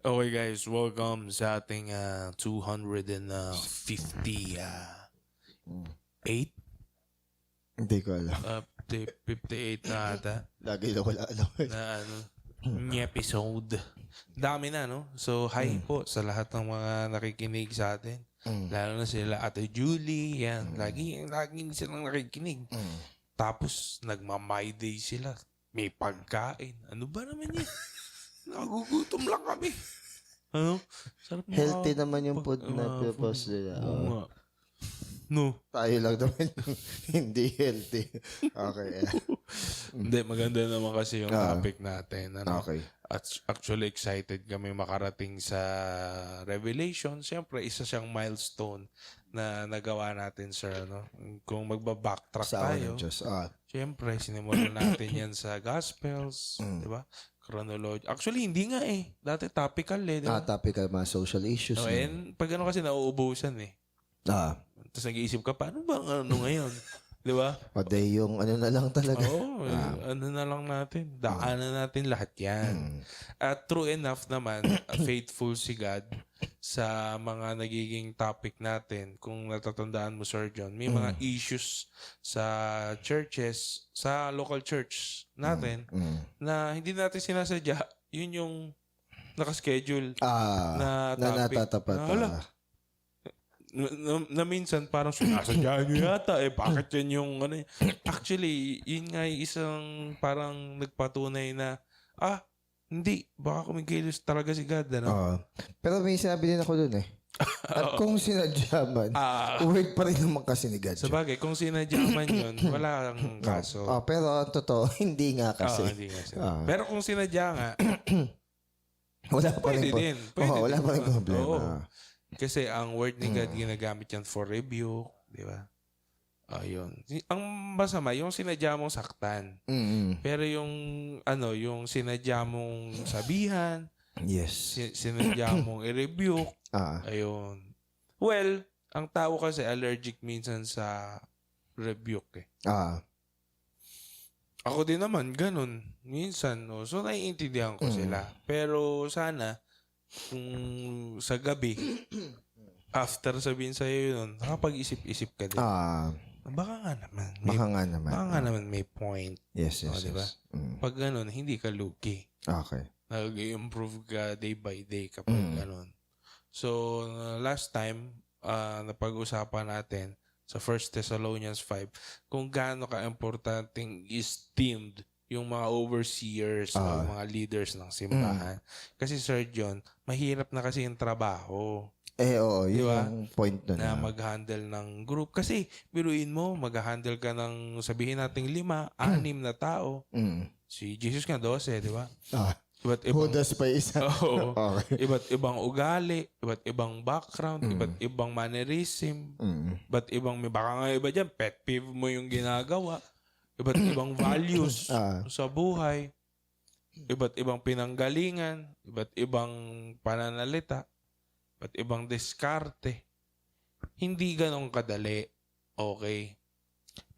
Okay guys, welcome sa ating 250 8 Hindi ko alam. 58 na ata Lagi na wala alam. na episode. Dami na, no? So, hi po sa lahat ng mga nakikinig sa atin. Lalo na sila Ate Julie, yan. Lagi silang nakikinig. Tapos, nagma-my day sila. May pagkain. Ano ba naman yan? Nagugutom lang kami. Ano? Sarap Healthy naman yung food na purpose nila. Oo nga. No. Tayo lang naman yung hindi healthy. Okay. Hindi, maganda naman kasi yung topic natin. Ano? Okay. At actually excited kami makarating sa Revelation. Siyempre, isa siyang milestone na nagawa natin, sir. Ano? Kung magbabacktrack Sa tayo, Diyos. siyempre, sinimulan natin yan sa Gospels. Di ba? Chronology. Actually, hindi nga eh. Dati topical eh. Di ba? Topical mga social issues. So, and pag ano kasi nauubusan eh. Tapos nag-iisip ka, paano ba ang ano ngayon? Di ba? O day yung ano na lang talaga. Oo, ano na lang natin. Daanan natin lahat yan. At true enough naman, faithful si God sa mga nagiging topic natin. Kung natatandaan mo, Sir John, may mga issues sa churches, sa local church natin, na hindi natin sinasadya. Yun yung nakaschedule na topic. Natatapat. Na minsan parang sinasadya nyo yata bakit yan yung ano. Actually, yun nga yung isang parang nagpatunay na hindi, baka kumikilos talaga si God, ano? Pero may sinabi din ako dun eh. At kung sinadya man, word pa rin naman kasi ni God. Sabagay, kung sinadya man yun, wala kang kaso. Pero ang totoo, hindi nga kasi. Hindi nga siya. Pero kung sinadya nga, wala pa rin pwede din. wala pa rin problema. Oo. Kasi ang word ni God ginagamit yan for rebuke, di ba? Ayun. Ang masama, yung sinadya mong saktan. Pero yung yung sinadya mong sabihan, yes. Sinadya mong i-rebuke, ayun. Well, ang tao kasi allergic minsan sa rebuke eh. Ako din naman, ganun. Minsan, no? So, naiintindihan ko sila. Pero sana, kung sa gabi, after sabihin sa'yo yun, nakapag-isip-isip ka din. Baka nga naman. Baka nga naman may point. Yes. Diba? Pag ganun, hindi ka lucky. Okay. Nag-improve ka day by day kapag ganun. So, last time, napag-usapan natin sa 1 Thessalonians 5 kung gaano ka-importanting esteemed yung mga overseers o mga leaders ng simbahan. Kasi Sir John, mahirap na kasi yung trabaho. Oo, yun diba? yung point doon. Na mag-handle ng group. Kasi, biruin mo, mag-handle ka ng, sabihin natin 5, 6 na tao. Si Jesus nga 12, di ba? Iba't ibang, Judas pa isa. Oo. Iba't ibang ugali, iba't ibang background, iba't ibang mannerism, iba't ibang, baka nga iba dyan, pet peeve mo yung ginagawa. Iba't ibang values sa buhay. Iba't ibang pinanggalingan. Iba't ibang pananalita. Iba't ibang diskarte. Hindi ganong kadali. Okay.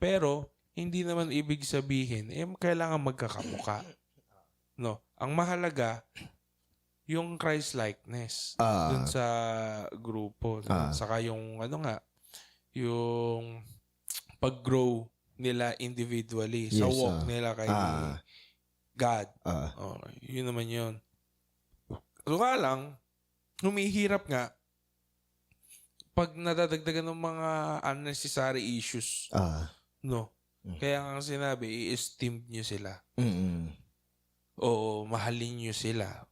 Pero, hindi naman ibig sabihin, kailangan magkakamuka. No. Ang mahalaga, yung Christ-likeness dun sa grupo. Saka yung, yung pag-grow nila individually sa walk nila kay God. Yun naman yun. So nga lang, humihirap nga pag nadadagdagan ng mga unnecessary issues. No. Kaya nga sinabi, i-esteem nyo sila. O mahalin nyo sila.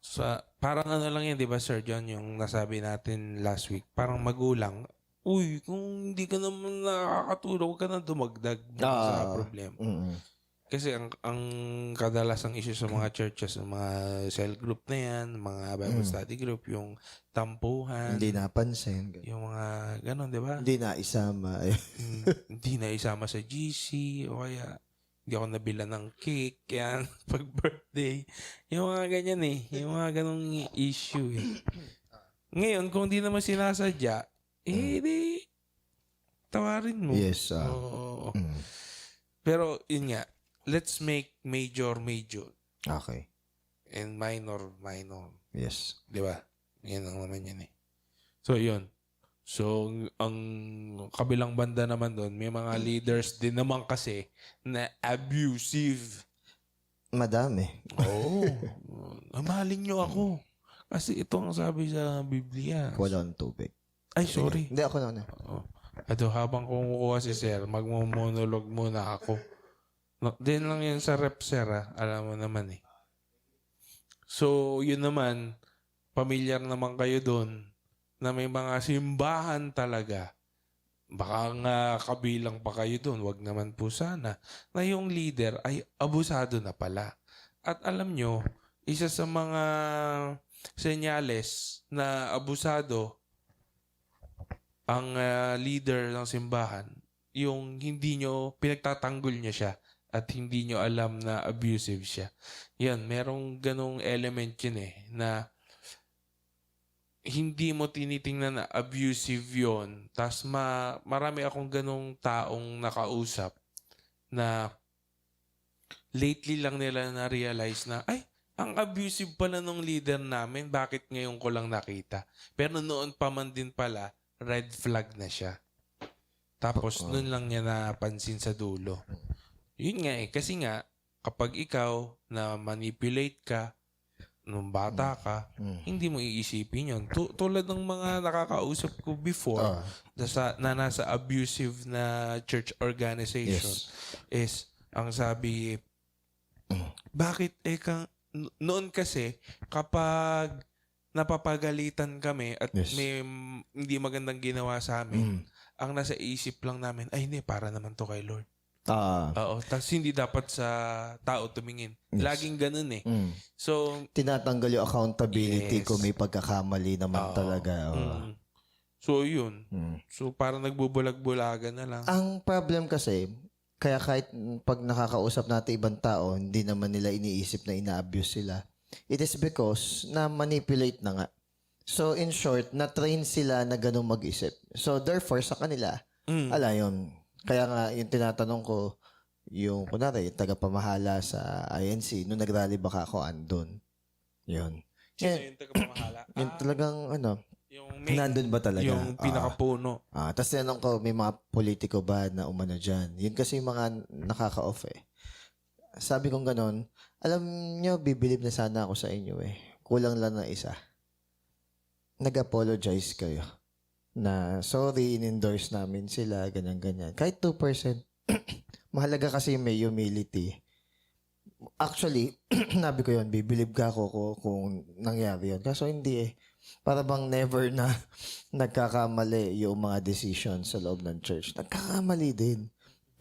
Parang lang yan, di ba Sir John, yung nasabi natin last week. Parang magulang. Uy, kung hindi ka naman nakakatulog, huwag ka na dumagdag sa problema. Kasi ang kadalasang issue sa mga churches, mga cell group na yan, mga Bible study group, yung tampuhan. Hindi napansin. Yung mga ganon, di ba? Hindi na isama. Hindi na isama sa GC, o kaya hindi ako nabila ng cake, yan, pag birthday. Yung mga ganyan eh. Yung mga ganong issue eh. Ngayon, kung di naman sinasadya, di, tawarin mo. Yes. Pero, yun nga, let's make major. Okay. And minor. Yes. Di ba? Yan lang naman yan eh. So, yun. So, ang kabilang banda naman doon, may mga leaders din naman kasi na abusive. Madami. Oo. Mahalin nyo ako. Kasi ito ang sabi sa Biblia. Wala ng tubig. Ay, sorry. Hindi, ako na. Oh. Ito, habang kumukuha si Sir, magmo-monolog muna ako. No, din lang yan sa rep, Sir. Alam mo naman eh. So, yun naman, pamilyar naman kayo doon na may mga simbahan talaga. Baka nga kabilang pa kayo doon, wag naman po sana, na yung leader ay abusado na pala. At alam nyo, isa sa mga senyales na abusado ang leader ng simbahan, yung hindi nyo, pinagtatanggol niya siya at hindi nyo alam na abusive siya. Yan, merong ganong element yun eh, na hindi mo tinitingnan na abusive yun. Tapos marami akong ganong taong nakausap na lately lang nila na-realize na, ay, ang abusive pala nung leader namin, bakit ngayon ko lang nakita? Pero noon pa man din pala, red flag na siya. Tapos noon lang niya napansin sa dulo. Yun nga eh, kasi nga, kapag ikaw na manipulate ka, nung bata ka, hindi mo iisipin yun. Tulad ng mga nakakausap ko before, na nasa abusive na church organization, is, ang sabi, bakit noon kasi, kapag napapagalitan kami at may hindi magandang ginawa sa amin, ang nasa isip lang namin, ay hindi, para naman to kay Lord. Oo, tapos hindi dapat sa tao tumingin. Laging ganun eh. So, tinatanggal yung accountability kung may pagkakamali naman talaga. So, yun. So, parang nagbubulag-bulagan na lang. Ang problem kasi, kaya kahit pag nakakausap natin ibang tao, hindi naman nila iniisip na ina-abuse sila. It is because na-manipulate na nga. So, in short, na-train sila na ganun mag-isip. So, therefore, sa kanila, ala yun. Kaya nga, yung tinatanong ko, yung, kunwari, tagapamahala sa INC, nung nag-rally baka ako andun. Yun. Sino yung tagapamahala? Yung talagang, yung main, nandun ba talaga? Yung pinakapuno. Tapos tinanong ko, may mga politiko ba na umano dyan? Yun kasi yung mga nakaka-off eh. Sabi kong ganon, alam nyo, bibilib na sana ako sa inyo eh. Kulang lang na isa. Nag-apologize kayo. Na sorry, in-endorse namin sila, ganyan-ganyan. Kahit 2%, mahalaga kasi may humility. Actually, nabi ko yun, bibilib ka ako kung nangyari yun. Kaso hindi eh. Para bang never na nagkakamali yung mga decisions sa loob ng church. Nagkakamali din.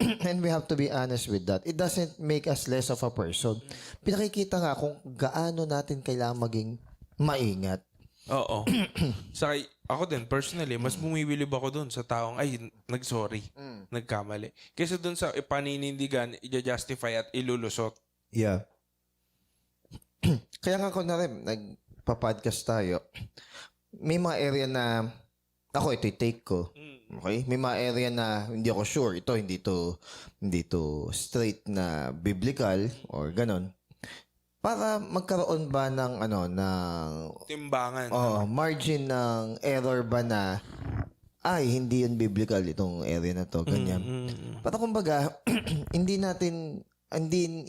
And we have to be honest with that. It doesn't make us less of a person. Pinakikita nga kung gaano natin kailangan maging maingat. Oo. Sa ako din, personally, mas bumibilib ako dun sa taong, ay, nag-sorry, nagkamali. Kaysa dun sa ipaninindigan, i-justify at ilulusot. Yeah. Kaya nga ako na rin, nagpa-podcast tayo. May mga area na, ako ito i-take ko. Okay? May mga area na hindi ako sure. Ito, hindi to straight na biblical or ganon. Para magkaroon ba ng timbangan. Margin ng error ba na ay hindi yun biblical itong area na to, ganyan. Para kumbaga hindi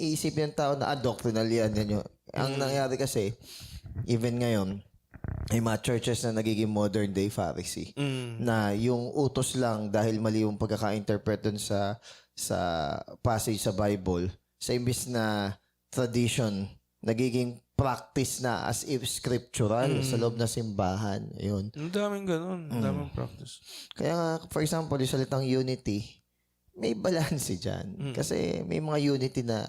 iisipin ng tao na doctrinal yan yun. Ang nangyari kasi even ngayon may mga churches na nagiging modern day Pharisee na yung utos lang dahil mali yung pagkaka-interpret dun sa passage sa Bible, sa imbis na tradition, nagiging practice na as if scriptural sa loob ng simbahan. Yun. Ang daming ganun. Ang daming practice. Kaya nga, for example, yung salitang unity, may balance dyan. Kasi may mga unity na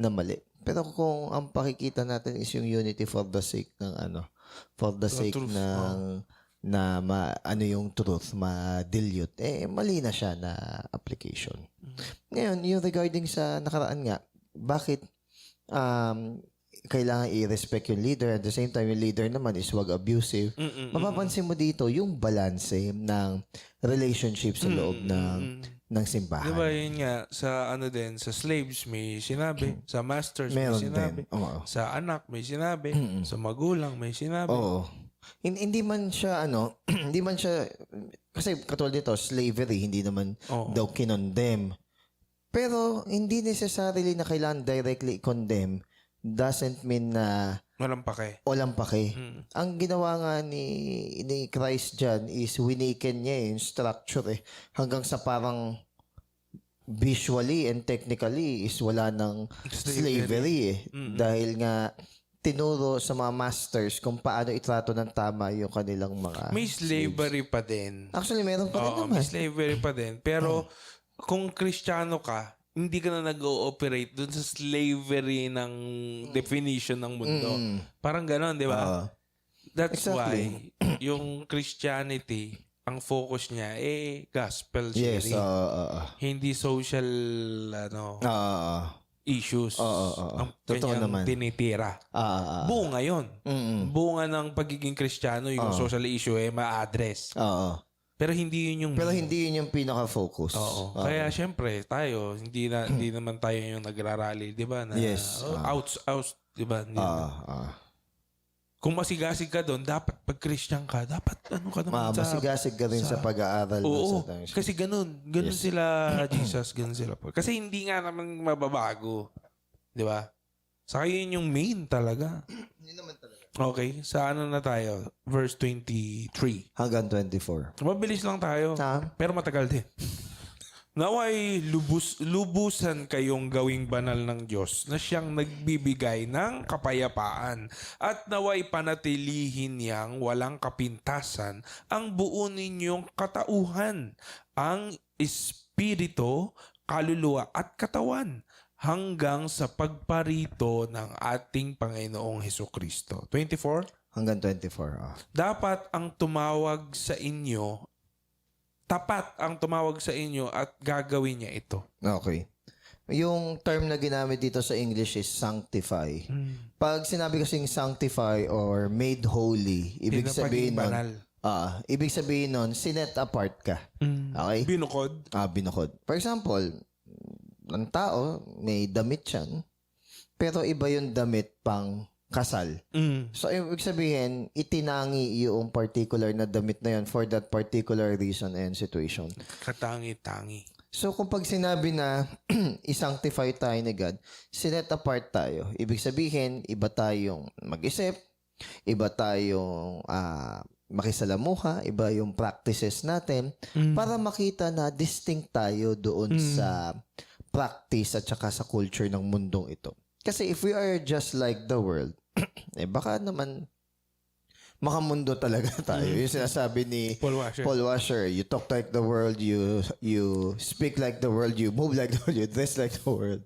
mali. Pero kung ang pakikita natin is yung unity for the sake ng for the sake truth, ng yung truth, ma-dilute, mali na siya na application. Ngayon, yung regarding sa nakaraan nga, bakit kailangan i-respect yung leader at the same time yung leader naman is wag abusive. Mapapansin mo dito yung balance ng relationship sa loob ng simbahan. Di ba yun nga, sa ano din, sa slaves may sinabi, sa masters Meron may sinabi, din. Oo. sa anak may sinabi, sa magulang may sinabi. Oo. Hindi man siya hindi man siya, kasi katulad dito, slavery, hindi naman Oo. daw kinondemn. Pero hindi necessarily na kailangan directly condemn doesn't mean na Walang pake. walang pake. Ang ginawa nga ni Christ dyan is winiken niya yung structure hanggang sa parang visually and technically is wala ng slavery dahil nga tinuro sa mga masters kung paano itrato ng tama yung kanilang mga May slavery pa din. Actually, meron pa rin Oo, naman. may slavery pa din. Pero kung Kristiyano ka, hindi ka na nag-ooperate dun sa slavery ng definition ng mundo. Parang ganon, di ba? That's Exactly. why yung Christianity, ang focus niya, gospel Yes. sharing. Hindi social issues. Ang Totoo kanyang naman. tinitira. Bunga yun. Bunga ng pagiging Kristiyano, yung social issue ma-address. Pero hindi yun yung... Pero hindi yun yung pinaka-focus. Oo. Kaya syempre, tayo, hindi naman tayo yung nagrarally, di ba? Na, Yes. Outs, di ba? Kung masigasig ka doon, dapat pag Christian ka, dapat ano ka naman masigasig ka rin sa pag-aaral. Oo. Kasi ganun. Ganun sila, Jesus. Ganun sila. Kasi hindi nga naman mababago. Di ba? Saka yun yung main talaga. Hindi naman talaga. Okay. Sa ano na tayo? Verse 23. Hanggang 24. Mabilis lang tayo. Pero matagal din. Naway lubusan kayong gawing banal ng Diyos na siyang nagbibigay ng kapayapaan at naway panatilihin niyang walang kapintasan ang buo ninyong katauhan, ang espiritu, kaluluwa at katawan hanggang sa pagparito ng ating Panginoong Hesukristo. 24? Hanggang 24. Dapat ang tumawag sa inyo tapat ang tumawag sa inyo at gagawin niya ito. Okay. Yung term na ginamit dito sa English is sanctify. Pag sinabi kasing sanctify or made holy, ibig sabihin nun, ibig sabihin nun, sinet apart ka. Okay? Binukod. Binukod. For example, ang tao, may damit yan, pero iba yung damit pang kasal. So, ibig sabihin, itinangi yung particular na damit na yun for that particular reason and situation. Katangi-tangi. So, kung pag sinabi na isanctify tayo ni God, sinet apart tayo. Ibig sabihin, iba tayong mag-isip, iba tayong makisalamuha, iba yung practices natin para makita na distinct tayo doon sa practice at saka sa culture ng mundong ito. Kasi if we are just like the world, baka naman makamundo talaga tayo. Yung sinasabi ni Paul Washer, you talk like the world, you speak like the world, you move like the world, you dress like the world.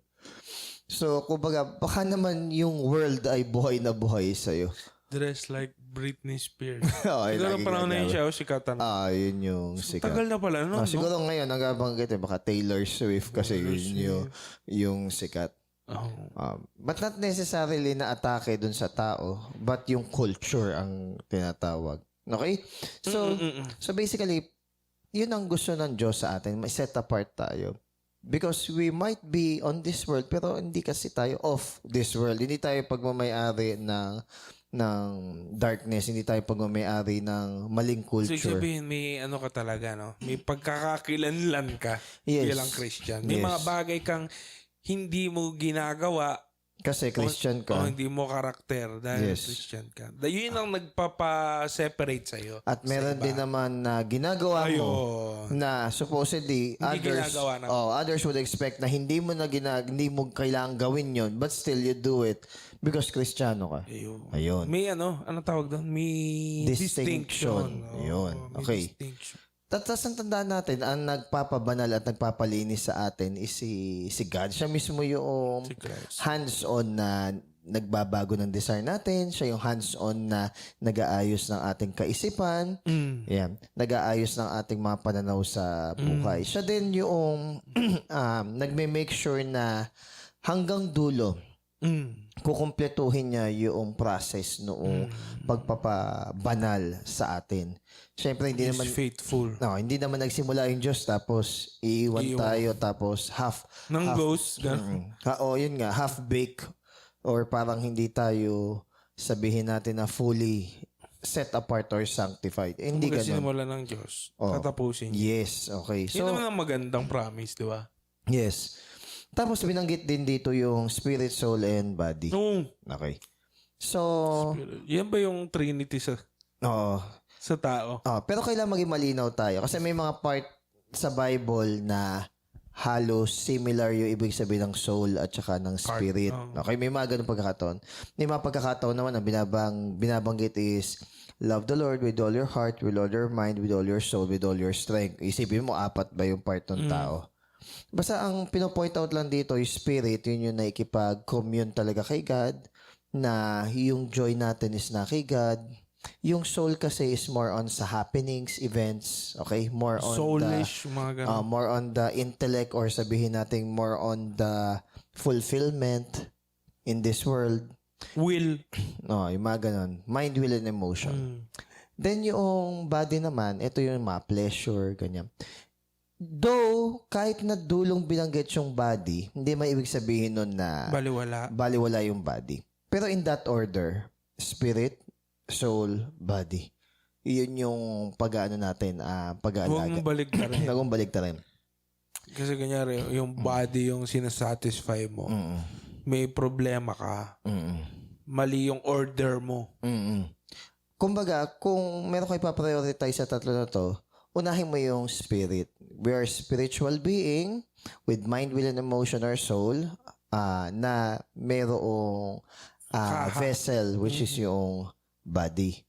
So, kumbaga, baka naman yung world ay buhay na buhay sa'yo. Dress like Britney Spears. Siguro parang na yun siya, sikatan. Yun yung sikat. Tagal na pala, no? Siguro ngayon, nagabanggit baka Taylor Swift kasi yun yung sikat. But not necessarily na atake dun sa tao, but yung culture ang tinatawag. Okay? So basically, yun ang gusto ng Diyos sa atin, may set apart tayo. Because we might be on this world, pero hindi kasi tayo off this world. Hindi tayo pagmamayari ng darkness, hindi tayo pagmamayari ng maling culture. So, sabihin, may ano ka talaga, no? May pagkakakilanlan ka bilang Christian. May mga bagay kang hindi mo ginagawa kasi Christian ka. O hindi mo karakter dahil Christian ka. Yun ang nagpapa-separate sa'yo. At meron din naman na ginagawa mo na supposedly others would expect na hindi mo hindi mo kailangan gawin yon, but still you do it because Kristiyano ka. Ayun. May ano tawag doon? May distinction. Ayun. Okay. Tapos ang tandaan natin, ang nagpapabanal at nagpapalinis sa atin is si God. Siya mismo yung hands-on na nagbabago ng desire natin. Siya yung hands-on na nag-aayos ng ating kaisipan. Nag-aayos ng ating mga pananaw sa buhay. Siya din yung nagme-make sure na hanggang dulo, kukumpletuhin niya yung process noong pagpapabanal sa atin. Siyempre, hindi He's naman faithful. hindi naman nagsimula yung Diyos tapos iiwan tayo tapos Nang ghost. yun nga, half-baked or parang hindi tayo sabihin natin na fully set apart or sanctified. Hindi Kumbaga ganun. sinimula ng Diyos. Tatapusin niya. Yes, okay. Yun naman ang magandang promise, di ba? Yes. Tapos binanggit din dito yung spirit, soul, and body. No. Okay. So, Yan ba yung Trinity sa oo. tao? Pero kailangan maging malinaw tayo. Kasi may mga part sa Bible na halos similar yung ibig sabihin ng soul at saka ng spirit. Okay, may mga ganun pagkakataon. May mga pagkakataon naman na binabanggit is love the Lord with all your heart, with all your mind, with all your soul, with all your strength. Isipin mo, 4 ba yung part ng tao? Basta ang pinopoint out lang dito, yung spirit, yun yung naikipag-commune talaga kay God, na yung joy natin is na kay God. Yung soul kasi is more on sa happenings, events, okay? More on Soulish, mga ganun. more on the intellect or sabihin natin more on the fulfillment in this world. Will. Yung mga ganun. Mind, will, and emotion. Then yung body naman, ito yung mga pleasure, ganyan. Though, kahit na dulong binanggit yung body, hindi may ibig sabihin nun na baliwala yung body. Pero in that order, spirit, soul, body. Yun yung pag-ano natin, pag-aalaga. Huwag mong baligtarin. Huwag mong baligtarin. Kasi kanyari, yung body yung sinasatisfy mo. May problema ka. Mali yung order mo. Kumbaga, kung meron kayo pa-prioritize sa tatlo na to, unahin mo yung spirit. We are spiritual being with mind, will, and emotion or soul na merong vessel which is yung body.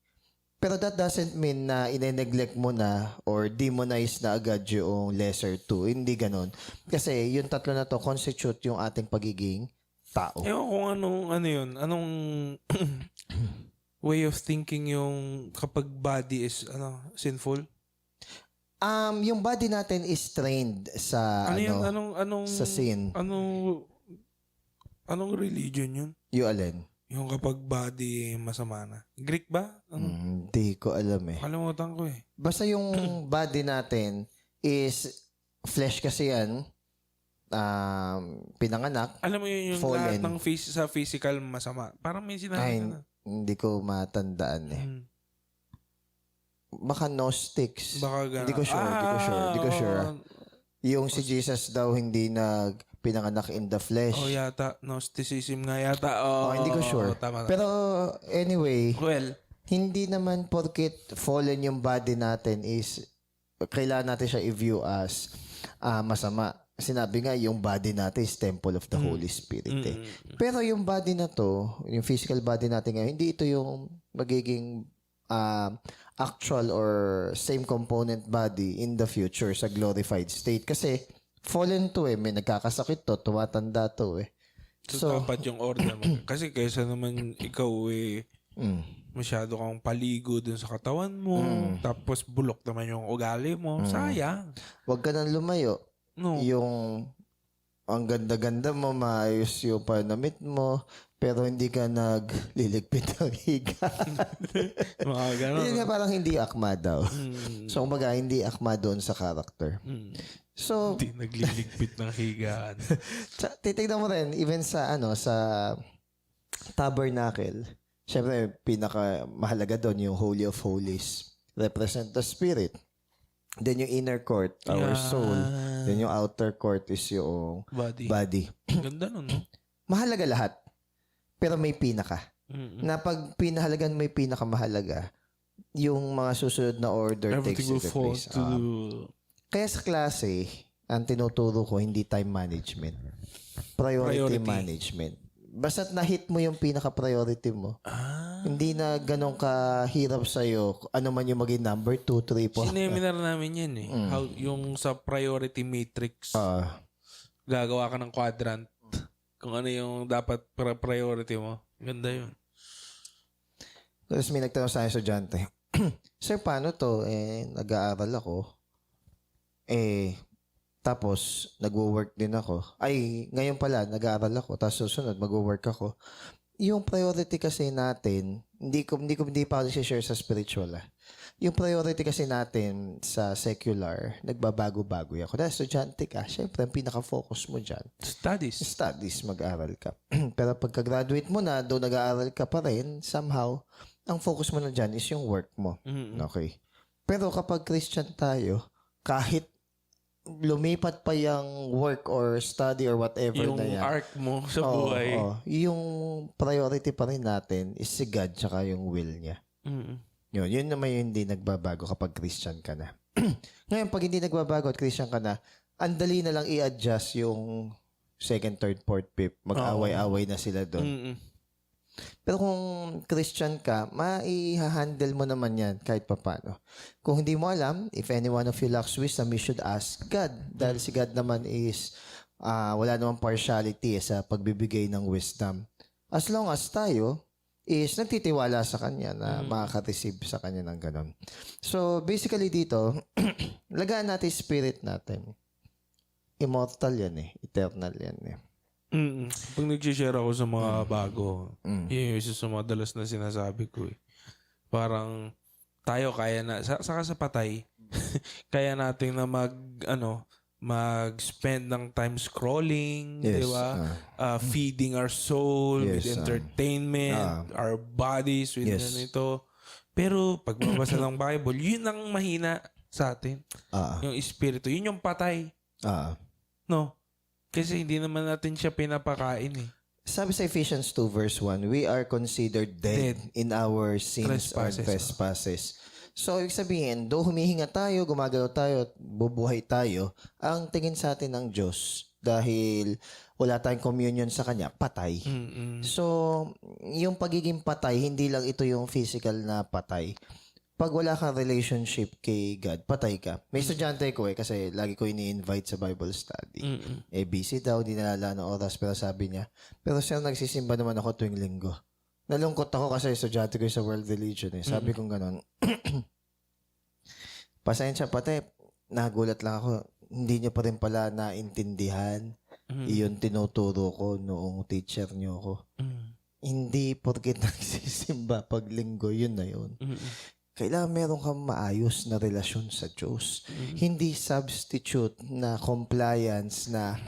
Pero that doesn't mean na ine-neglect mo na or demonize na agad yung lesser two. Hindi ganon. Kasi yung tatlo na to constitute yung ating pagiging tao. Ewan kung anong way of thinking yung kapag body is sinful. Yung body natin is trained sa sa sin. Anong religion yun? Yung alin? Yung kapag body masama na. Greek ba? Hindi ko alam eh. Kalimutan ko eh. Basta yung body natin is flesh kasi yan. Pinanganak. Alam mo yun yung fallen. lahat ng sa physical masama. Parang may sinabi na. Hindi ko matandaan eh. Baka Gnostics. Baka Hindi ko sure. Yung si Jesus daw hindi pinanganak in the flesh. Yata. Gnosticism nga yata. Hindi ko sure. Tama. Pero anyway, hindi naman porket fallen yung body natin is kailangan natin siya i-view as masama. Sinabi nga yung body natin is temple of the Holy Spirit eh. Pero yung body na to, yung physical body natin ngayon, hindi ito yung magiging actual or same component body in the future sa glorified state. Kasi fallen to eh. May nagkakasakit to. Tumatanda to eh. So, dapat yung order mo. Kasi kaysa naman ikaw masyado kang paligo dun sa katawan mo. Tapos bulok naman yung ugali mo. Sayang. Huwag ka nang lumayo. No. Yung ang ganda-ganda mo, maayos yung panamit mo, pero hindi ka nagliligpit ng higa. Mga ganun. Yun nga parang hindi akma daw. So, kumbaga, hindi akma doon sa character. So, hindi nagliligpit ng higaan. titignan mo rin, even sa, sa tabernacle, syempre, pinaka mahalaga doon yung Holy of Holies. Represent the spirit. Then yung inner court, our soul. Then yung outer court is yung body. Ganda nun, no? Mahalaga lahat. Pero may pinaka. Na pag pinahalagan may pinakamahalaga, yung mga susunod na order takes the place. Kaya sa klase, ang tinuturo ko, hindi time management. Priority management. Basta't na-hit mo yung pinaka-priority mo. Hindi na ganun kahirap sa'yo. Ano man yung maging number 2, 3, 4. Sineminar namin yan eh. How, yung sa priority matrix, gagawa ka ng quadrant. Kung ano yung dapat priority mo. Ganda yun. Tapos may nagtanong sa estudyante, Sir, paano to? Nag-aaral ako. Tapos, nagwo-work din ako. Ay, ngayon pala, nag-aaral ako. Tapos susunod, magwo-work ako. Yung priority kasi natin, hindi pa ako share sa spiritual. Yung priority kasi natin sa secular, nagbabago-bago yan. Kung estudyante ka, syempre, ang pinaka-focus mo dyan, studies, mag-aaral ka. Pero pagka-graduate mo na, doon nag-aaral ka pa rin, somehow, ang focus mo na dyan is yung work mo. Okay. Pero kapag Christian tayo, kahit lumipat pa yung work or study or whatever Yung na yan. arc mo sa buhay. Yung priority pa rin natin is si God tsaka yung will niya. Yun naman yung hindi nagbabago kapag Christian ka na. Ngayon, pag hindi nagbabago at Christian ka na, ang dali na lang i-adjust yung second, third, fourth, fifth. Mag-away-away na sila doon. Pero kung Christian ka, mai-handle mo naman yan kahit papano. Kung hindi mo alam, if any one of you lacks wisdom, you should ask God. Dahil si God naman is, wala namang partiality sa pagbibigay ng wisdom. As long as tayo is nagtitiwala sa Kanya na makaka-receive sa Kanya ng ganun. So, basically dito, lagaan natin yung spirit natin. Immortal yan eternal yan Pag nag-share ako sa mga bago, yun yung isa sa madalas na sinasabi ko Parang tayo kaya na, saka sa patay, kaya natin na mag-spend ng time scrolling, di ba? Feeding our soul with entertainment, our bodies with ganito. Pero pagbabasa ng Bible, yun ang mahina sa atin. Yung espiritu, yun yung patay. No? Kasi hindi naman natin siya pinapakain Sabi sa Ephesians 2 verse 1, we are considered dead in our sins or trespasses. So, ibig sabihin, though humihinga tayo, gumagalaw tayo, at bubuhay tayo, ang tingin sa atin ng Diyos, dahil wala tayong communion sa Kanya, patay. So, yung pagiging patay, hindi lang ito yung physical na patay. Pag wala kang relationship kay God, patay ka. May estudyante ko kasi lagi ko ini-invite sa Bible study. Busy daw, di nalala ng oras, pero sabi niya, pero sir, nagsisimba naman ako tuwing linggo. Nalungkot ako kasi estudyante ko sa world religion Sabi kong ganon. Pasensya pati, nagulat lang ako. Hindi niyo pa rin pala naintindihan iyon tinuturo ko noong teacher niyo ako. Hindi porket nagsisimba pag linggo, yun na yun. Kailangan meron kang maayos na relasyon sa Diyos. Hindi substitute na compliance na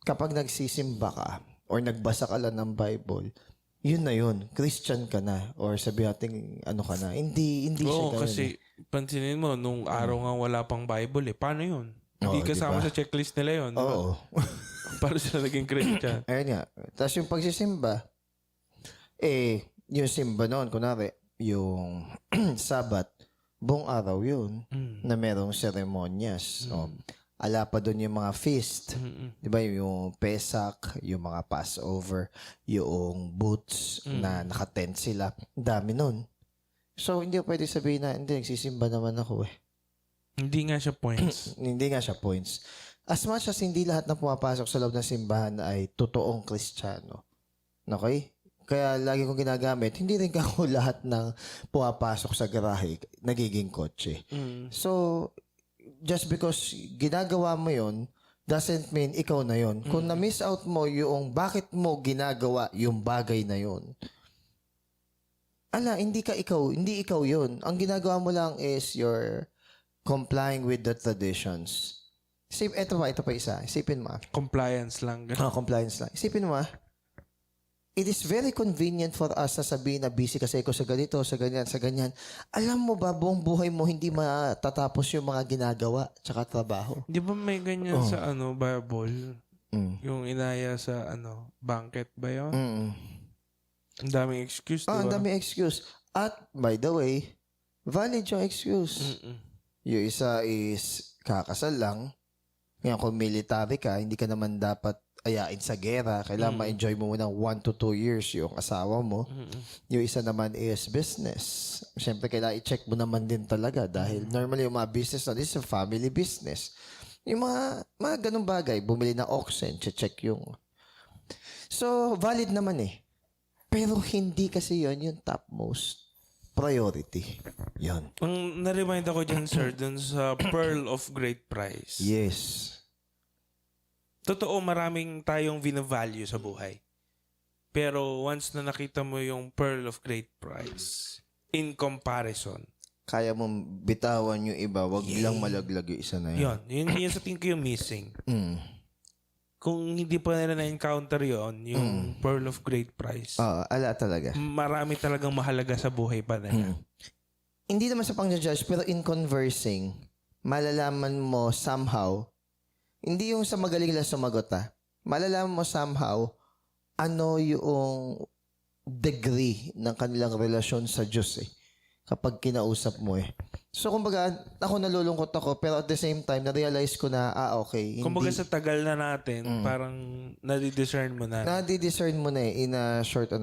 kapag nagsisimba ka or nagbasa ka lang ng Bible, yun na yun. Christian ka na. Or sabi natin, ka na. Hindi siya ganun. Kasi pansinin mo, nung araw nga wala pang Bible Paano yun? Hindi kasama sa checklist nila yun. Oo. Para sila naging Christian. Ayun nga. Tapos yung pagsisimba, yung simba noon, kunwari, yung Sabat, buong araw yun na merong seremonyas. Ala pa doon yung mga feast. Diba? Yung Pesach, yung mga Passover, yung booths na nakatent sila. Dami nun. So, hindi ko pwede sabihin na, hindi, nagsisimba naman ako Hindi nga siya points. Hindi nga siya points. As much as hindi lahat na pumapasok sa loob ng simbahan ay totoong Kristiyano. Okay? Kaya lagi kong ginagamit, hindi rin ako lahat ng pumapasok sa garahe, nagiging kotse. So, just because ginagawa mo yon doesn't mean ikaw na yon. Kung na-miss out mo yung bakit mo ginagawa yung bagay na yon, hindi ikaw yon. Ang ginagawa mo lang is you're complying with the traditions. Ito pa isa. Isipin mo. Compliance lang. Compliance lang. Isipin mo it is very convenient for us na sabihin na busy kasi ako sa ganito, sa ganyan, sa ganyan. Alam mo ba, buong buhay mo hindi matatapos yung mga ginagawa tsaka trabaho? Di ba may ganyan sa Bible? Yung inaya sa banquet ba yun? Ang daming excuse, di ba? Ang daming excuse. At, by the way, valid yung excuse. Yung isa is kakasal lang. Ngayon, kung military ka, hindi ka naman dapat ayain sa gera. Kailangan ma-enjoy mo muna 1 to 2 years yung asawa mo. Yung isa naman is business. Siyempre, kailangan i-check mo naman din talaga dahil normally yung mga business na this is a family business. Yung mga ganung bagay, bumili ng oxen, check yung... So, valid naman Pero hindi kasi yon yung topmost priority. Yon. Ang na-remind ako dyan, sir, dun sa Pearl of Great Price. Yes. Totoo, maraming tayong vina-value sa buhay. Pero once na nakita mo yung pearl of great price, in comparison, Kaya mong bitawan yung iba, wag lang malaglag yung isa na yun. yun sa tingin ko yung missing. Kung hindi pa nila na-encounter yung pearl of great price, Oo, ala talaga. marami talagang mahalaga sa buhay pa nila. Hindi naman sa pang-judge, pero in conversing, malalaman mo somehow, hindi yung sa magaling lang sumagot malalaman mo somehow, ano yung degree ng kanilang relasyon sa Diyos kapag kinausap mo So, kumbaga, ako nalulungkot ako, pero at the same time, na-realize ko na, okay. Kumbaga sa tagal na natin, parang nadi-discern mo na. Nadi-discern mo na in a short,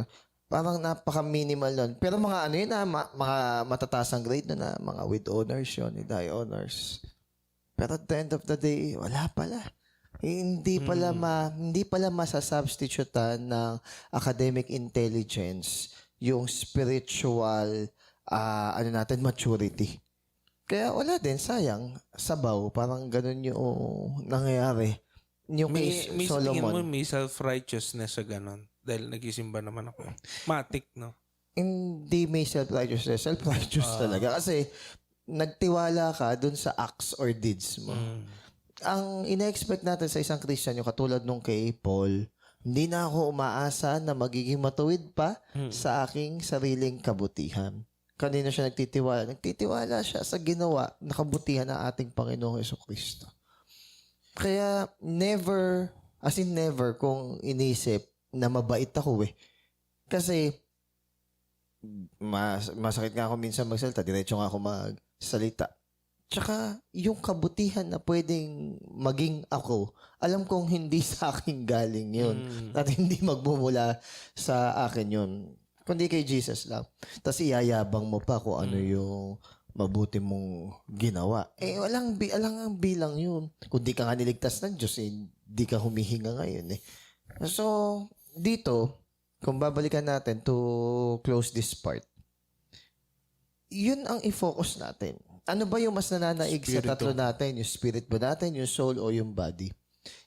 parang napaka-minimal nun. Pero mga ano yun mga matataas ang grade na mga with honors yun, with high honors. Pero at the end of the day, wala pala. Hindi pala masasubstitutean ng academic intelligence yung spiritual maturity. Kaya wala din, sayang, sabaw, parang ganun yung nangyayari. Yung kay May tingin mo Solomon. may self-righteousness sa ganun. Dahil nag-isimba naman ako. Matik, no? Hindi may self-righteousness. Self-righteous talaga. Kasi nagtiwala ka dun sa acts or deeds mo. Ang ina-expect natin sa isang Christian, yung katulad nung kay Paul, hindi na ako umaasa na magiging matuwid pa sa aking sariling kabutihan. Kanina siya nagtitiwala? Nagtitiwala siya sa ginawa na kabutihan ng ating Panginoong Jesucristo. Kaya never kung inisip na mabait ako Kasi masakit nga ako minsan magsalita, diretso nga ako magsalita. Tsaka yung kabutihan na pwedeng maging ako, alam kong hindi sa akin galing yun. At hindi magmumula sa akin yun. Kundi kay Jesus lang. Tapos iyayabang mo pa kung ano yung mabuti mong ginawa. Walang ang bilang yun. Kung di ka nga niligtas ng Diyos, di ka humihinga ngayon So, dito, kung babalikan natin to close this part, yun ang i-focus natin. Ano ba yung mas nananaig sa tatlo natin? Yung spirit ba natin, yung soul, o yung body?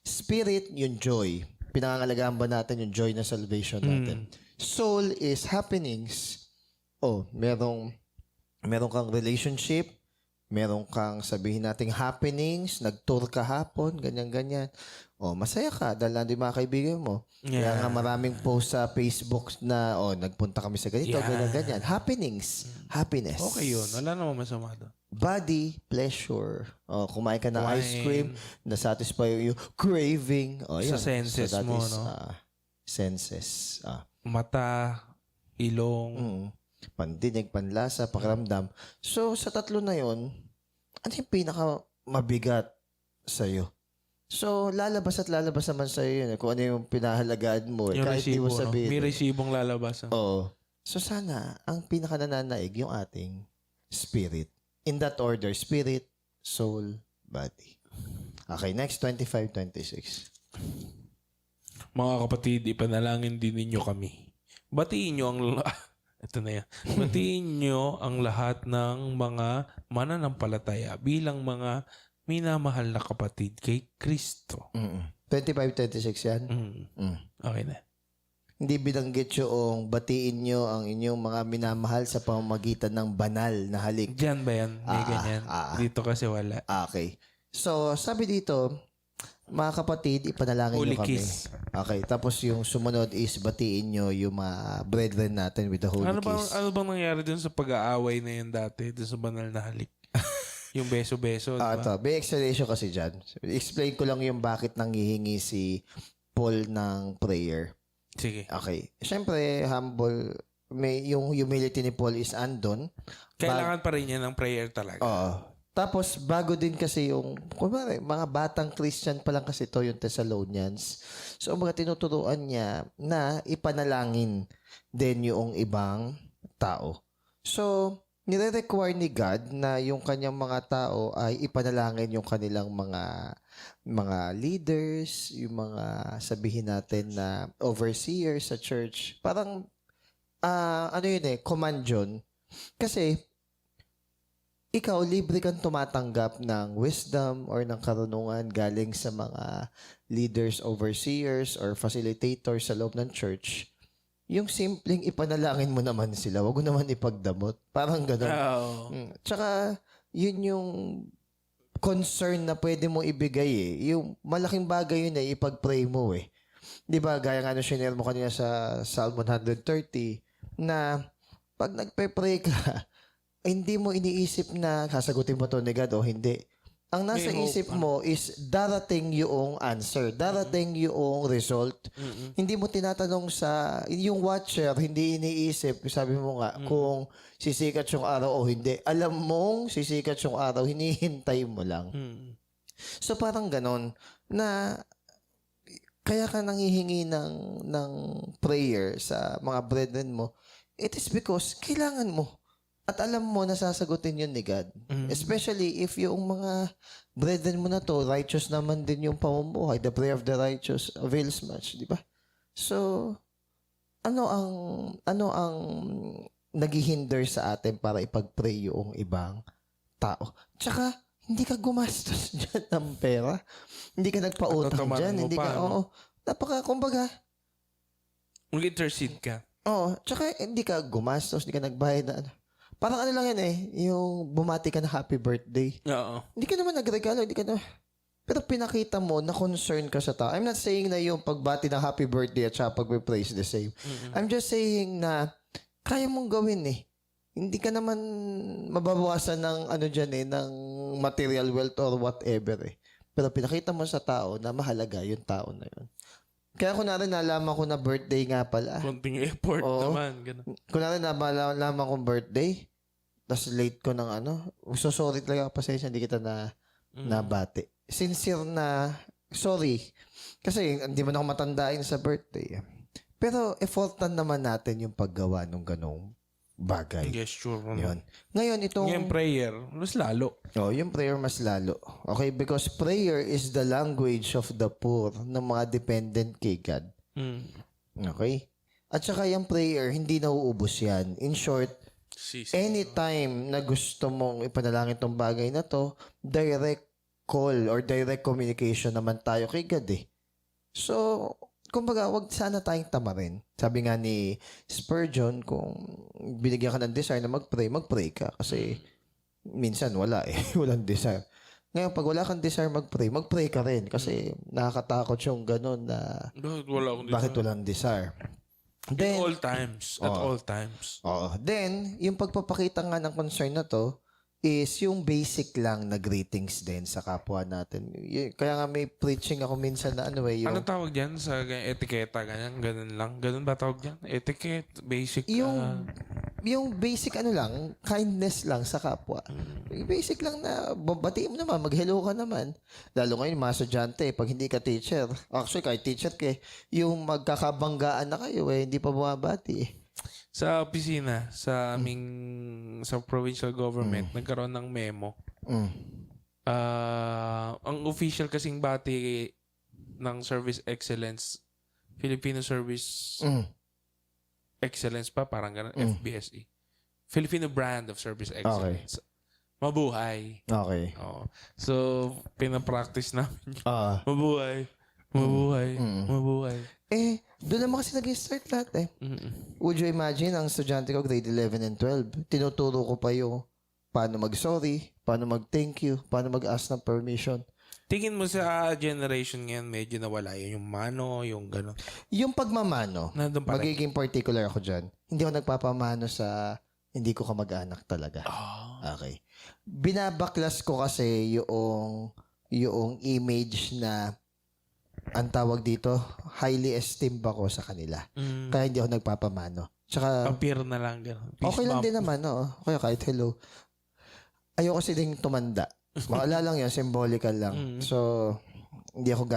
Spirit, yung joy. Pinangangalagaan ba natin yung joy na salvation natin? Soul is happenings. Merong kang relationship, meron kang sabihin nating happenings, nag-tour ka hapon, ganyan-ganyan. Masaya ka dahil nandun yung mga kaibigan mo. Kaya nga maraming post sa Facebook na, nagpunta kami sa ganito, ganyan-ganyan. Happenings. Happiness. Okay yun. Wala naman masama doon. Body, pleasure. Kumain ka ng ice cream, na-satisfy yung craving. Sa senses that mo, is, no? Senses. Mata, ilong. Pandinig, panlasa, pakiramdam. So, sa tatlo na yon, ano yung pinaka mabigat sa'yo? So, lalabas naman sa'yo yun. Kung ano yung pinahalagaan mo. Yung kahit di mo resibo, no? sabihin. May resibong lalabas. Oo. So, sana, ang pinaka nananaig yung ating spirit. In that order, spirit, soul, body. Okay, next, 25-26. Mga kapatid, ipanalangin din ninyo kami. Batiin nyo ang... Ito na yan. Batiin nyo ang lahat ng mga mananampalataya bilang mga minamahal na kapatid kay Kristo. 25-26 yan? Okay na. Hindi binanggit yung batiin nyo ang inyong mga minamahal sa pamamagitan ng banal na halik. Diyan ba yan? May ganyan. Dito kasi wala. Okay. So, sabi dito, mga kapatid, ipanalangin nyo kami. Kiss. Okay. Tapos yung sumunod is batiin nyo yung mga brethren natin with the holy kiss. Ano bang nangyari dun sa pag-aaway na yun dati? Dun sa banal na halik? Yung beso-beso, diba? Ito. May explanation kasi dyan. Explain ko lang yung bakit nanghihingi si Paul ng prayer. Sige. Okay. Siyempre, humble, yung humility ni Paul is andon. Kailangan pa rin yan ng prayer talaga. Tapos, bago din kasi yung, kumari, mga batang Christian pa lang kasi to yung Thessalonians. So, mga tinuturuan niya na ipanalangin din yung ibang tao. So, nire-require ni God na yung kanyang mga tao ay ipanalangin yung kanilang mga leaders, yung mga sabihin natin na overseers sa church. Parang, command yun. Kasi, ikaw, libre kang tumatanggap ng wisdom or ng karunungan galing sa mga leaders, overseers, or facilitators sa loob ng church, yung simpleng ipanalangin mo naman sila, wag mo naman ipagdamot. Parang ganun. Oo. Tsaka, yun yung concern na pwede mo ibigay eh. Yung malaking bagay yun eh, ipag-pray mo eh. Di ba, gaya nga nung shinare mo kanina sa Psalm 130, na pag nagpe-pray ka, hindi mo iniisip na sasagutin mo to ni God o hindi. Ang nasa May hope isip ka. mo is darating yung answer, darating yung result. Hindi mo tinatanong sa, yung watcher, hindi iniisip, sabi mo nga, kung sisikat yung araw o hindi. Alam mong sisikat yung araw, hinihintay mo lang. So parang ganon, na kaya ka nanghihingi ng prayer sa mga brethren mo, it is because kailangan mo. At alam mo na sasagutin yun ni God. Especially if yung mga brethren mo na to, righteous naman din yung pamumuhay. The prayer of the righteous avails much, di ba? So, ano ang naghihinder sa atin para ipag-pray yung ibang tao? Tsaka, hindi ka gumastos dyan ng pera. Hindi ka nagpautang Patatamaan dyan. mo Hindi pa, ka, no? oo. Kumbaga, Mag-intercede ka. tsaka hindi ka gumastos, hindi ka nagbayad na ano. Parang ano lang yan eh, yung bumati ka na happy birthday. Oo. Hindi ka naman nagregalo, hindi ka na... Pero pinakita mo na concern ka sa tao. I'm not saying na yung pagbati ng happy birthday at saka pagpe-praise the same. I'm just saying na kaya mong gawin eh. Hindi ka naman mababawasan ng ano dyan eh, ng material wealth or whatever eh. Pero pinakita mo sa tao na mahalaga yung tao na yun. Kaya kunwari nalaman ko na birthday nga pala. Konting effort Oo. naman. Ganun. Kunwari nalaman kong birthday, tas late ko ng ano, so sorry talaga, pasensya, hindi kita nabati. Sincere na, sorry. Kasi hindi mo na ako matandain sa birthday. Pero effortan naman natin yung paggawa ng ganong bagay. Gesture. Yun. Ngayon, itong... Yung prayer, mas lalo. yung prayer mas lalo. Okay, because prayer is the language of the poor ng mga dependent kay God. Okay? At saka yung prayer, hindi nauubos yan. In short, anytime na gusto mong ipanalangin tong bagay na to, direct call or direct communication naman tayo kay God eh. So, kumbaga, wag sana tayong tamarin. Sabi nga ni Spurgeon, kung binigyan ka ng desire na mag-pray ka. Kasi minsan wala eh. Walang desire. Ngayon, pag wala kang desire mag-pray ka rin. Kasi nakakatakot yung ganun na bakit walang desire. At all times. At all times. Then, yung pagpapakita nga ng concern na to is yung basic lang na greetings din sa kapwa natin. Kaya nga may preaching ako minsan na ano eh. Ano tawag dyan sa etiketa? Ganun lang. Ganun ba tawag dyan? Etiquette, basic. Yung basic ano lang, kindness lang sa kapwa. Yung basic lang na babatiin mo naman, mag-hello ka naman. Lalo ngayon, mga estudyante, pag hindi ka teacher. Actually, kahit teacher ka, yung magkakabanggaan na kayo, hindi pa bumabati eh. Sa opisina, sa aming sa provincial government, nagkaroon ng memo. Ang official kasing bati ng Service Excellence, Filipino Service Excellence pa, parang ganun, FBSE. Filipino Brand of Service Excellence. Mabuhay. Okay. Oo. So, pinapractice namin yun. Mabuhay. Doon naman kasi nag-start lahat eh. Would you imagine, ang estudyante ko, grade 11 and 12, tinuturo ko pa yung paano mag-sorry, paano mag-thank you, paano mag-ask ng permission. Tingin mo sa generation ngayon, medyo nawala yun. Yung mano, yung gano'n. Yung pagmamano, Nandun pa rin. magiging particular ako dyan. Hindi ako nagpapamano sa hindi ko kamag-anak talaga. Okay. Binabaklas ko kasi yung image na ang tawag dito, highly esteemed ako sa kanila. Kaya hindi ako nagpapamano. Tsaka, Appear na lang. Gano'n. Peace okay lang bump. din naman, no? Kaya kahit hello. Ayoko kasi ding tumanda. Wala lang yun, symbolical lang. So, hindi ako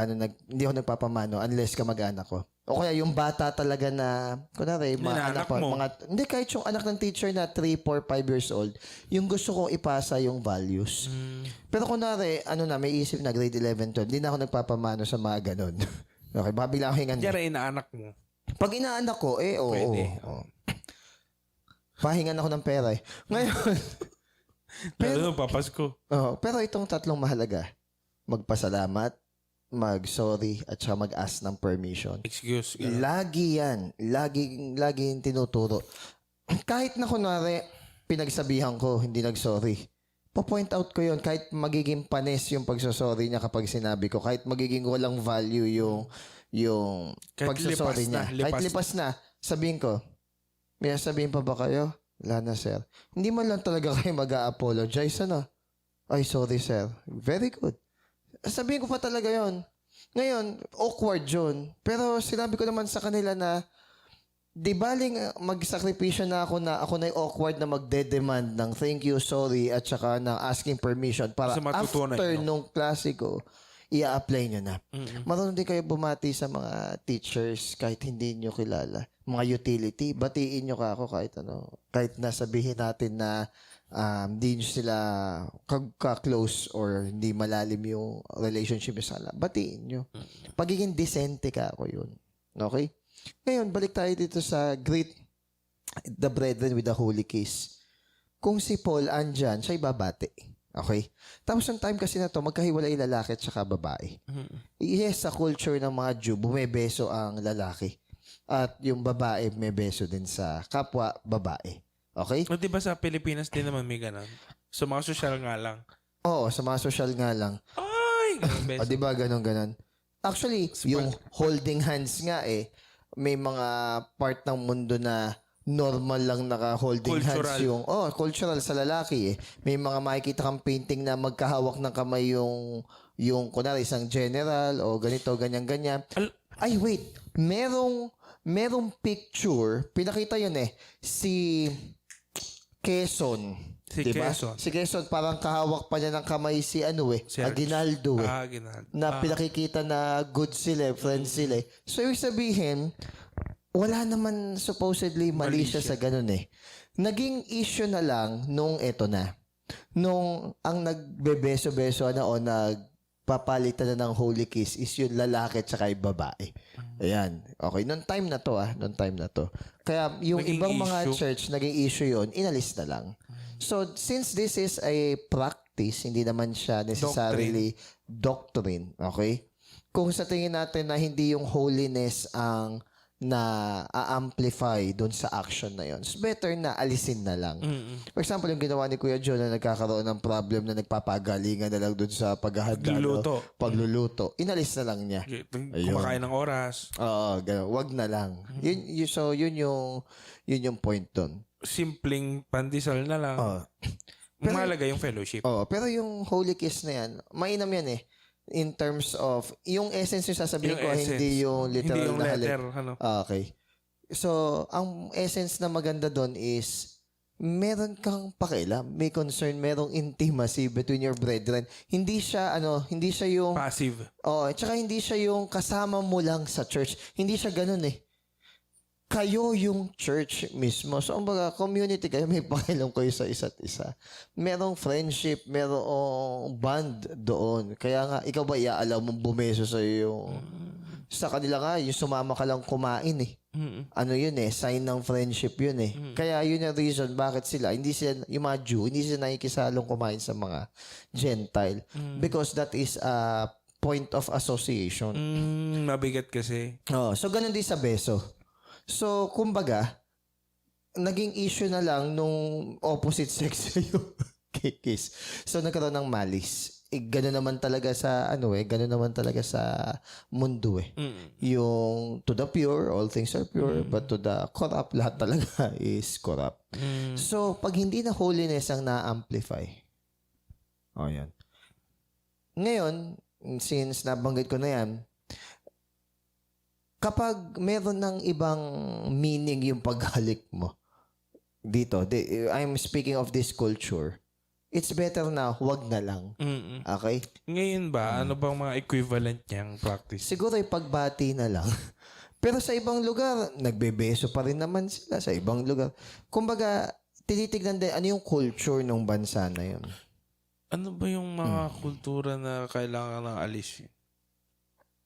nagpapamano unless kamag-anak ko. O kaya yung bata talaga na, kunwari, mga anak mo. hindi, kahit yung anak ng teacher na 3, 4, 5 years old, yung gusto kong ipasa yung values. Pero kunwari, may isip na grade 11, 12, hindi na ako nagpapamano sa mga ganun. Okay, baka bigla ako hingan. Diyan inaanak mo. Pag inaanak ko, oo. Pwede. Pahingan ako ng pera eh. Ngayon, Lalo nung papasko. Pero itong tatlong mahalaga, magpasalamat, mag-sorry, at saka mag-ask ng permission. Excuse. Ganun. Lagi yan. Laging tinuturo. Kahit na kunwari, pinagsabihan ko, hindi nag-sorry. Po-point out ko yun. Kahit magiging panis yung pagsasorry niya kapag sinabi ko. Kahit magiging walang value yung Kahit pagsasorry lipas niya. Kahit lipas na, sabihin ko, may sabihin pa ba kayo? Wala na, sir. Hindi man lang talaga kayo mag-a-apologize, ano? Ay, sorry, sir. Very good. Sabihin ko pa talaga yon. Ngayon, awkward yun. Pero sinabi ko naman sa kanila na di baling magsakripisyo na ako na awkward na magde-demand ng thank you, sorry, at saka ng asking permission para Kasi matutunan after nyo. nung klase ko, i-apply nyo na. Marunong din kayo bumati sa mga teachers kahit hindi nyo kilala. Mga utility, batiin nyo ka ako kahit nasabihin natin na hindi nyo sila ka-close or hindi malalim yung relationship nyo sa kanila. Batiin nyo. Pagiging decente ka ako yun. Okay? Ngayon, balik tayo dito sa greet the brethren with the holy kiss. Kung si Paul andyan, siya ibabati. Okay? Tapos ang time kasi na to, magkahiwalay lalaki at saka babae. Yes, sa culture ng mga Jew, bumebeso ang lalaki. At yung babae, may beso din sa kapwa babae. Okay? O diba sa Pilipinas din naman may ganun? Sa mga social nga lang. Oo, sa mga social nga lang. Ay! Ganun beso. O, diba ganon-ganon? Actually, yung holding hands nga may mga part ng mundo na normal lang naka-holding hands Cultural. yung cultural sa lalaki May mga makikita kang painting na magkahawak ng kamay yung kunwari isang general o ganito, ganyan. Ay, wait. Merong picture, pinakita yun si Quezon. Si diba? Quezon. Si Quezon, parang kahawak pa niya ng kamay si Si Aguinaldo Aguinaldo. na pinakikita na good sila, friends sila. So, ibig sabihin, wala naman supposedly mali siya sa ganun Naging issue na lang nung eto na. Nung ang nagbebeso-beso o nagpapalitan na ng holy kiss is yung lalaki at saka yung babae. Ayan. Okay. Noong time na to. Kaya yung Naging ibang mga issue. church, naging issue yon, inalis na lang. So, since this is a practice, hindi naman siya necessarily doctrine. Okay? Kung sa tingin natin na hindi yung holiness ang na-amplify doon sa action na yon, it's better na alisin na lang. For example, yung ginawa ni Kuya John na nagkakaroon ng problem na nagpapagalingan na lang doon sa paghahanda. Pagluluto. Inalis na lang niya. Kumakain ng oras. Oo, gano'n. Wag na lang. So, yun yung point doon. Simpleng pandesal na lang. Mahalaga yung fellowship. Pero yung holy kiss na yan, mainam yan in terms of, yung essence yung sasabihin Yung ko, essence. hindi yung literal Hindi yung na letter. Okay. So, ang essence na maganda doon is, meron kang pakialam, may concern, merong intimacy between your brethren. Hindi siya yung, Passive. tsaka hindi siya yung kasama mo lang sa church. Hindi siya ganun Kayo yung church mismo. So, ang baga, community kayo, may pakialam kayo sa isa't isa. Merong friendship, merong bond doon. Kaya nga, ikaw ba iaalaw mong bumeso sa yung sa kanila nga, yung sumama ka lang kumain Ano yun sign ng friendship yun Kaya yun yung reason bakit hindi sila, yung mga Jew, hindi sila nakikisalong kumain sa mga Gentile. Because that is a point of association. Mabigat kasi. So ganun din sa beso. So, kumbaga, naging issue na lang nung opposite sex yung kiss. So, nagkaroon ng malice. Gano'n naman talaga sa, gano'n naman talaga sa mundo Yung to the pure, all things are pure, but to the corrupt, lahat talaga is corrupt. So, pag hindi na holiness ang na-amplify, yan. Ngayon, since nabanggit ko na yan, kapag meron ng ibang meaning yung paghalik mo dito, I'm speaking of this culture, it's better na wag na lang. Okay? Ngayon ba, ano bang mga equivalent niyang practice? Siguro yung pagbati na lang. Pero sa ibang lugar, nagbebeso pa rin naman sila sa ibang lugar. Kumbaga, tinitignan din ano yung culture ng bansa na yun. Ano ba yung mga kultura na kailangan ng alisin?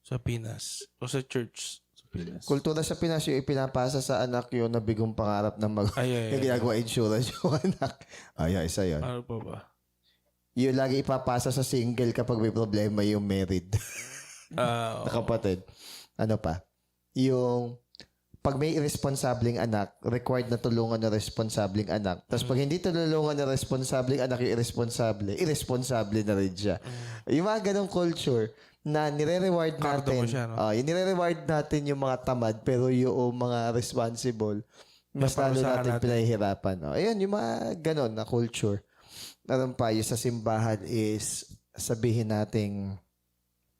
Sa Pinas o sa church? Pinas. Kultura sa Pinas, yung ipinapasa sa anak yung nabigong pangarap ng yung ginagawa insurance yung anak. Isa yun. Ano pa ba? Yung lagi ipapasa sa single kapag may problema yung married. Na kapatid. Ano pa? Yung pag may irresponsableng anak, required na tulungan ng responsabling anak. Tapos pag hindi tulungan ng responsabling anak yung irresponsable na rin siya. Yung mga ganong culture na nire-reward natin. Yung nire-reward natin yung mga tamad pero yung mga responsible, mas lalo natin pinahihirapan. Ayun, yung mga ganon na culture. Meron pa, yung sa simbahan is sabihin nating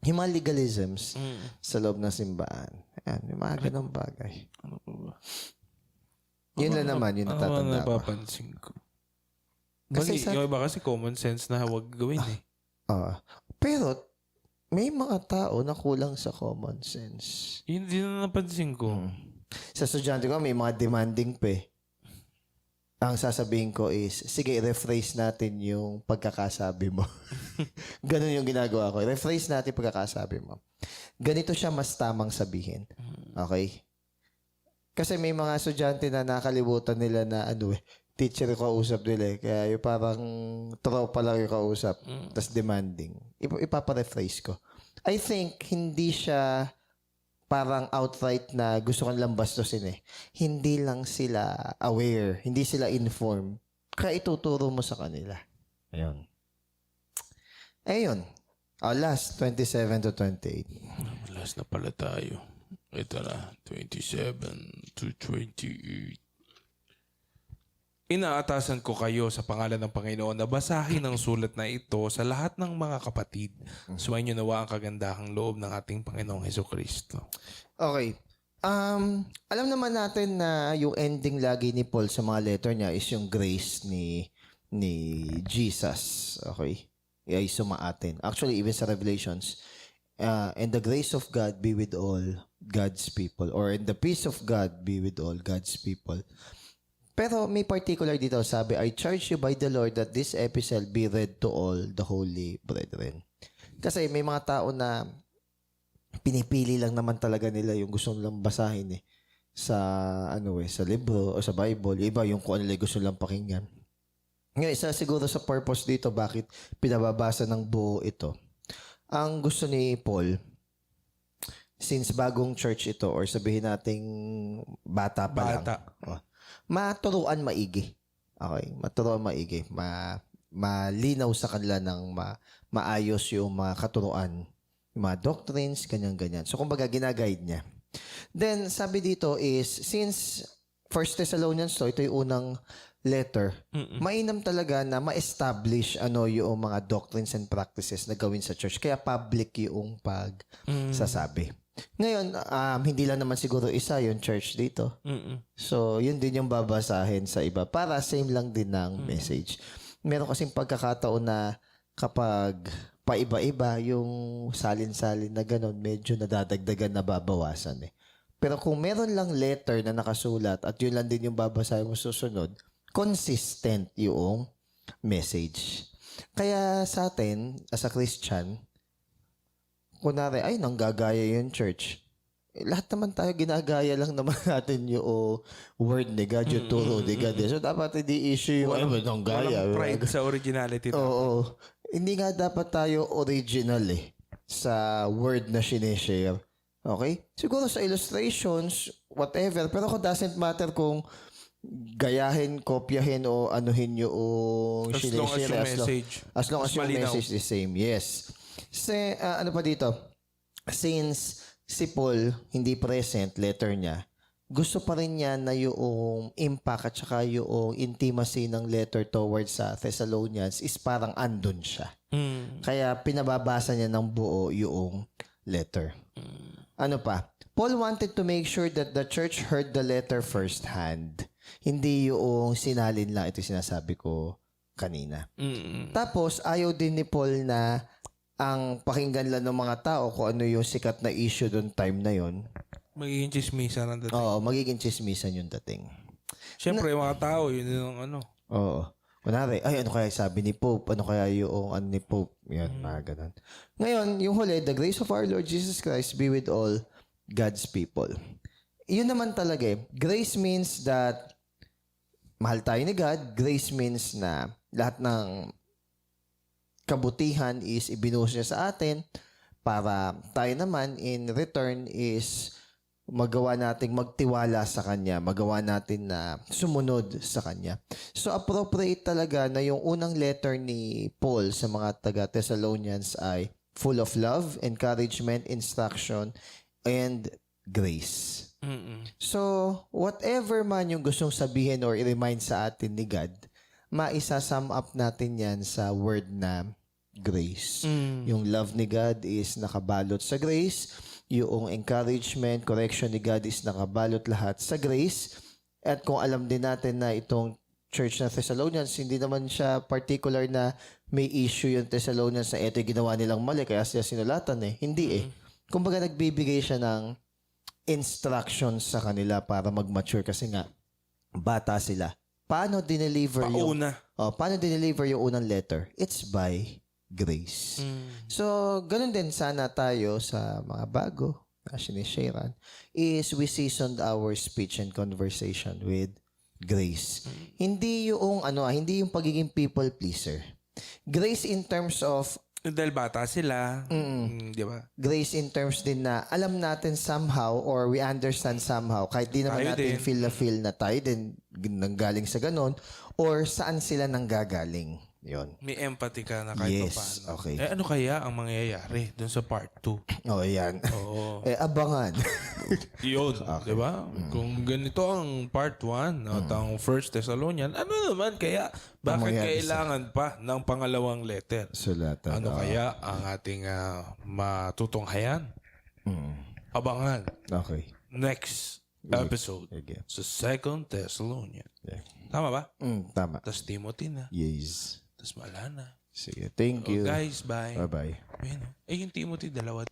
yung mga legalisms sa loob ng simbahan. Ayan, yung mga ganong bagay. Ano pa ba? Yun lang naman, yung natatanda ko. Napapansin ko. Kasi yung iba kasi common sense na huwag gawin eh. Pero, may mga tao na kulang sa common sense. Yun din na napansin ko. Sa estudyante ko, may mga demanding pa eh. Ang sasabihin ko is, sige, rephrase natin yung pagkakasabi mo. Ganun yung ginagawa ko. Rephrase natin pagkakasabi mo. Ganito siya mas tamang sabihin. Okay? Kasi may mga estudyante na nakalimutan nila na teacher yung kausap nila eh. Kaya yung parang tropa lang yung kausap. Tas demanding. Ipaparephrase ko. I think hindi siya parang outright na gusto kong lang bastusin eh. Hindi lang sila aware. Hindi sila informed. Kaya ituturo mo sa kanila. Ayun. Last, 27 to 28. Last na pala tayo. Ito na, 27 to 28. Inaatasan ko kayo sa pangalan ng Panginoon na basahin ang sulat na ito sa lahat ng mga kapatid. Sumayin niyo nawa ang kagandahang loob ng ating Panginoong Hesukristo. Okay. Alam naman natin na yung ending lagi ni Paul sa mga letter niya is yung grace ni Jesus. Okay? Ay sumaatin. Actually, even sa Revelations, and the grace of God be with all God's people, or and the peace of God be with all God's people. Pero may particular dito, sabi, I charge you by the Lord that this epistle be read to all the holy brethren. Kasi may mga tao na pinipili lang naman talaga nila yung gusto nilang basahin eh. Sa sa libro o sa Bible. Yung iba yung kung ano nila gusto nilang pakinggan. Ngayon, isa siguro sa purpose dito bakit pinababasa ng buo ito. Ang gusto ni Paul, since bagong church ito or sabihin nating bata pa lang. Maturuan maigi. Okay, maturuan maigi. Malinaw sa kanila ng maayos yung mga katuruan, yung mga doctrines, ganyan-ganyan. So, kumbaga, ginaguide niya. Then, sabi dito is, since 1 Thessalonians ito yung unang letter, mainam talaga na ma-establish yung mga doctrines and practices na gawin sa church. Kaya public yung pagsasabi. Ngayon, hindi lang naman siguro isa yung church dito. So, yun din yung babasahin sa iba. Para same lang din ng message. Meron kasing pagkakataon na kapag paiba-iba yung salin-salin na ganun, medyo nadadagdagan na babawasan eh. Pero kung meron lang letter na nakasulat at yun lang din yung babasahin mo susunod, consistent yung message. Kaya sa atin, as a Christian, kunwari, nanggagaya yung church. Lahat naman tayo, ginagaya lang naman natin yung word ni God, yung turo ni God. So, dapat hindi issue yung nanggaya. Walang pride sa originality. Oo. Hindi nga dapat tayo original sa word na sinishare. Okay? Siguro sa illustrations, whatever. Pero kung doesn't matter kung gayahin, kopyahin, o anuhin yung sinishare. As long as yung message is the same. Yes. Ano pa dito? Since si Paul hindi present, letter niya, gusto pa rin niya na yung impact at saka yung intimacy ng letter towards sa Thessalonians is parang andun siya. Kaya pinababasa niya ng buo yung letter. Ano pa? Paul wanted to make sure that the church heard the letter firsthand. Hindi yung sinalin lang. Ito sinasabi ko kanina. Tapos, ayaw din ni Paul na ang pakinggan lang ng mga tao kung ano yung sikat na issue doon time na yon. Magiging chismisan ang dating. Oo, magiging chismisan yung dating. Siyempre, yung mga tao, yun yung Oo. Kunwari, ano kaya sabi ni Pope? Ano kaya yung ni Pope? Yan, mga ganun. Ngayon, yung huli, the grace of our Lord Jesus Christ be with all God's people. Yun naman talaga eh. Grace means that mahal tayo ni God. Grace means na lahat ng kabutihan is ibinuhos niya sa atin para tayo naman in return is magawa nating magtiwala sa Kanya, magawa natin na sumunod sa Kanya. So appropriate talaga na yung unang letter ni Paul sa mga taga-Thessalonians ay full of love, encouragement, instruction, and grace. So whatever man yung gustong sabihin or i-remind sa atin ni God, maisa-sum up natin yan sa word na grace. Yung love ni God is nakabalot sa grace. Yung encouragement, correction ni God is nakabalot lahat sa grace. At kung alam din natin na itong church na Thessalonians, hindi naman siya particular na may issue yung Thessalonians na ito yung ginawa nilang mali, kaya siya sinulatan eh. Hindi eh. Kumbaga nagbibigay siya ng instructions sa kanila para mag-mature kasi nga, bata sila. Paano dineliver paano dineliver yung unang letter? It's by grace. So, ganun din sana tayo sa mga bago na sinisharean is we seasoned our speech and conversation with grace. Hindi yung hindi yung pagiging people pleaser. Grace in terms of Dahil bata sila, di ba? grace in terms din na alam natin somehow or we understand somehow kahit di naman Tayo natin din. feel na tayo din nanggaling sa ganon or saan sila nanggagaling. Yun. May empathy ka na kahit Yes, paano. okay. Ano kaya ang mangyayari dun sa part 2? Oh, yan. Oo. Abangan. Yun, di ba? Kung ganito ang part 1 at ang First Thessalonian, ano naman kaya? Bakit mangyayari kailangan pa ng pangalawang letter? Sulatan. Ano kaya ang ating matutunghayan? Abangan. Okay. Next episode Again. sa Second Thessalonian. Yeah. Tama ba? Tama. Tapos Timothy na. Yes. Tapos Malana. Sige. Thank you. Guys, bye. Bye-bye. Ayun, yung Timothy, dalawa